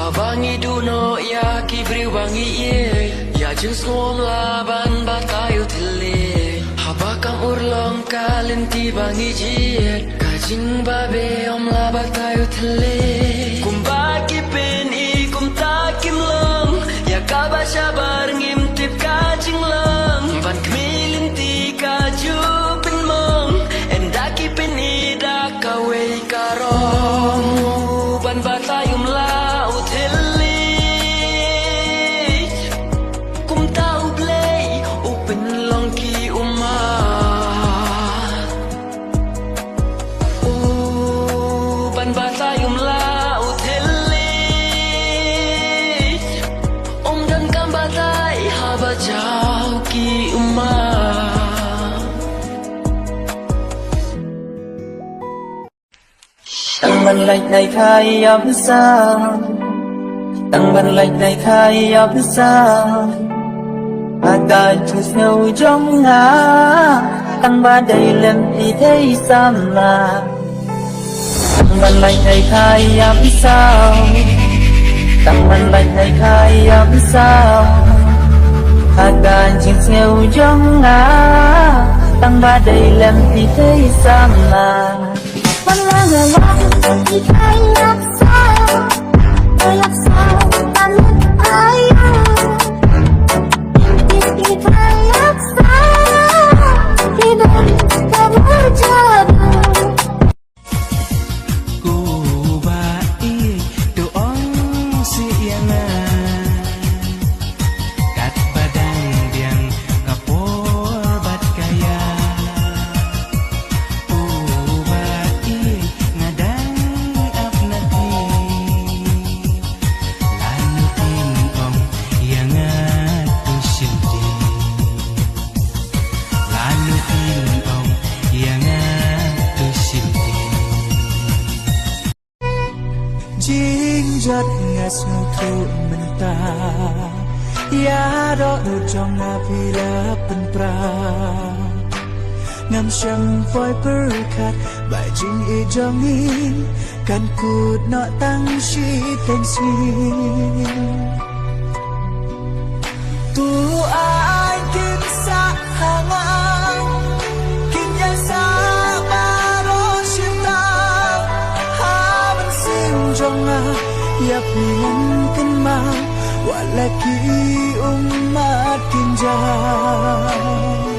Habangi duno ya kibri wangi ye ya jeng som laban batayo tele habakam urlong kalin ti bangi jiet kajing babe om labatayo tele kumbaki pen I kumta kim long ya kabasha bar ngimtip kajing long ban kmilin ti kaju pen mong endaki pen ida kawe karong ban batayum laut heli kum tau blei open long ki uma ban batayum laut heli om dan kam batai haba jau ki uma Tăng ban lệch này khai ấp sao Tăng ban lệch này khai ấp sao Agak tusnau trong ngã Tăng ba đầy lem thì thấy sama Tăng ban lệch này khai ấp sao Tăng ban lệch này khai ấp sao Agak tusnau trong ngã Tăng ba đầy lem thì thấy sama Thì khai làm sao ta biết ai thì khai làm sao thì bên ta muốn chờ đợi Ku bai tu ong sianga kat badang diang kapor bat kaya ku bai ngadang apnati lanutin ong yang tu sinti lanutin ong yang tu sinti Jing jat ngas mutu menta Ya do do trong na vira penpra Ngam shang voi berkat Bai jing I jong in Kan kut no tang shi ten sin Tu ai kim sa hangang Kim ya sa baro shita Haban sim jong a Ya pilan kan mau Walaki umat kinjal